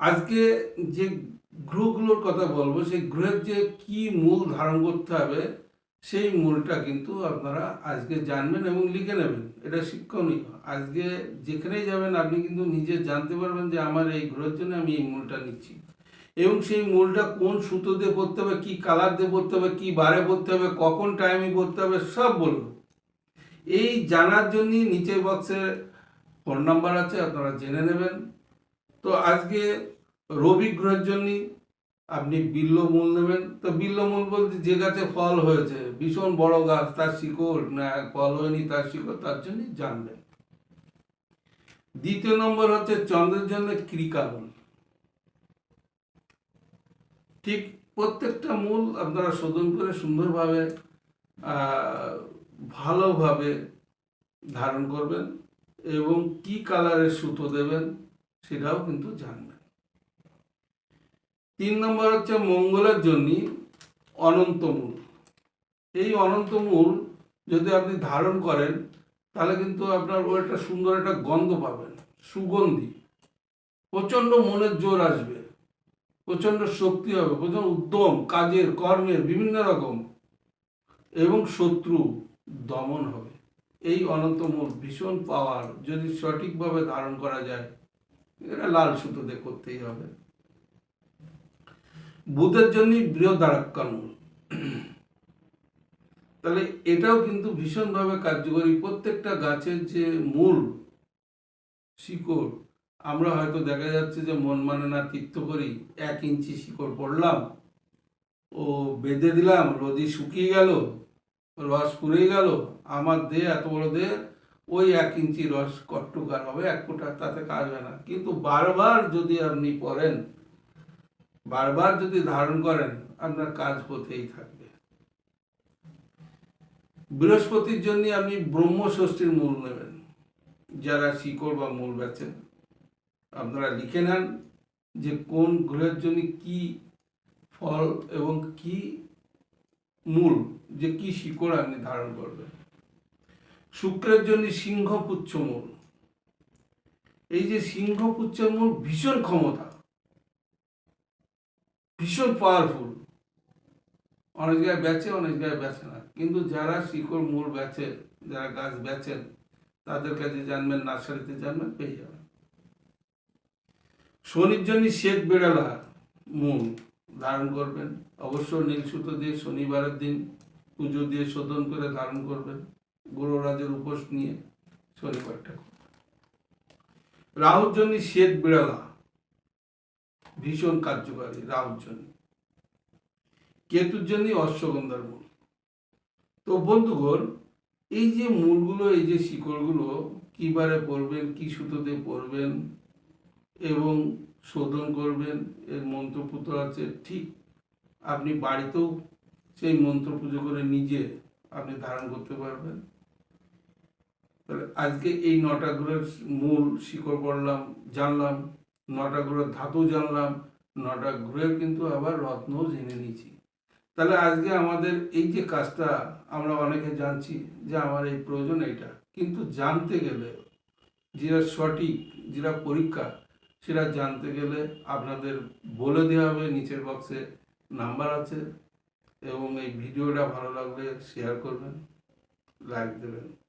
আজকে যে গ্রহগুলোর কথা বলবো সেই গ্রহের যে কি মূল ধারণ করতে হবে সেই মূলটা কিন্তু আপনারা আজকে জানবেন এবং লিখে নেবেন। এটা শিক্ষণীয়। আজকে যেখানেই যাবেন আপনি কিন্তু নিজে জানতে পারবেন যে আমার এই গ্রহের জন্য আমি এই মূলটা নিচ্ছি, এবং সেই মূলটা কোন সুতো দিয়ে পড়তে হবে, কি কালার দিয়ে পড়তে হবে, কি বারে পড়তে হবে, কখন টাইমে পড়তে হবে, সব বলবো। এই জানার জন্যই নিচের বক্সে ফোন নাম্বার আছে, আপনারা জেনে নেবেন। তো আজকে রবি গ্রহের জন্য আপনি বিল্বমূল নেবেন। তো বিল্বমূল বলতে যে গাছে ফল হয়েছে, ভীষণ বড় গাছ, তার শিকড় না ফল হয়নি তার শিকড়, তার জন্য জানবেন। দ্বিতীয় নম্বর হচ্ছে চন্দ্রের জন্য ক্রিকামূল। ঠিক প্রত্যেকটা মূল আপনারা শোধন করে সুন্দরভাবে ভালোভাবে ধারণ করবেন এবং কি কালারের সুতো দেবেন সেটাও কিন্তু জানবেন। 3 নম্বর হচ্ছে মঙ্গলের জন্য অনন্তমূল। এই অনন্তমূল যদি আপনি ধারণ করেন তাহলে কিন্তু আপনার একটা সুন্দর একটা গন্ধ পাবেন, সুগন্ধি। প্রচণ্ড মনের জোর আসবে, প্রচণ্ড শক্তি হবে, প্রচণ্ড উদ্যম কাজের কর্মের বিভিন্ন রকম, এবং শত্রু দমন হবে। এই অনন্তমূল ভীষণ পাওয়ার, যদি সঠিকভাবে ধারণ করা যায়। এটা লাল সুতো দিয়ে করতেই হবে। বুধের জন্য বৃহদারক্কামূল। তাহলে এটাও কিন্তু ভীষণভাবে কার্যকরী। প্রত্যেকটা গাছের যে মূল শিকড়, আমরা হয়তো দেখা যাচ্ছে যে মন মানে না তীর্থ করি, 1 ইঞ্চি শিকড় পড়লাম, ও বেঁধে দিলাম, রোদি শুকিয়ে গেল, রস পুড়ে গেল, আমার দেহ এত বড় দেহ, ওই 1 ইঞ্চি রস কট্টুকার হবে, 1 ফোঁটা, তাতে কাজ হয় না। কিন্তু বারবার যদি আপনি পড়েন, বারবার যদি ধারণ করেন, আপনার কাজ হতেই থাকবে। বৃহস্পতির জন্য আপনি ব্রহ্মষষ্ঠীর মূল নেবেন। যারা শিকড় বা মূল বেচেন আপনারা লিখে নেন যে কোন গ্রহের জন্য কি ফল এবং কি মূল, যে কি শিকড় আপনি ধারণ করবেন। শুক্রের জন্য সিংহপুচ্ছ মূল। এই যে সিংহপুচ্ছ মূল ভীষণ ক্ষমতা, ভীষণ পাওয়ারফুল। অনেক জায়গায় বেচে, অনেক জায়গায় বেচে না, কিন্তু যারা শিকড় মূল বেচে, যারা গাছ বেচেন, তাদের কাছে জানবেন, নার্সারিতে জানবেন, পেয়ে যাবেন। শনির জন্য শ্বেত বেড়ালা মূল ধারণ করবেন। অবশ্য নীল সুতো দিয়ে শনিবারের দিন পুজো দিয়ে শোধন করে ধারণ করবেন, গ্রহরাজের উপোস নিয়ে শনিবারটা। রাহুর জন্য শ্বেত বিড়ালা ভীষণ কার্যকারী রাহুর জন্য। কেতুর জন্য অশ্বগন্ধার মূল। তো বন্ধুগণ, এই যে মূলগুলো, এই যে শিকড়গুলো কিবারে পড়বেন, কি সুতোতে পড়বেন এবং শোধন করবেন, এর মন্ত্রপুত্র আছে। ঠিক আপনি বাড়িতেও সেই মন্ত্র পুজো করে নিজে আপনি ধারণ করতে পারবেন। তাহলে আজকে এই 9টা গ্রহের মূল শিকড় পড়লাম, জানলাম, 9টা গ্রহের ধাতু জানলাম, 9টা গ্রহের কিন্তু আবার রত্নও জেনে নিয়েছি। তাহলে আজকে আমাদের এই যে কাজটা, আমরা অনেকে জানছি যে আমার এই প্রয়োজন এইটা, কিন্তু জানতে গেলে যেটা সঠিক, যেটা পরীক্ষা, সেটা জানতে গেলে আপনাদের বলে দেওয়া হবে। নিচের বক্সে নাম্বার আছে, এবং এই ভিডিওটা ভালো লাগলে শেয়ার করবেন, লাইক দেবেন।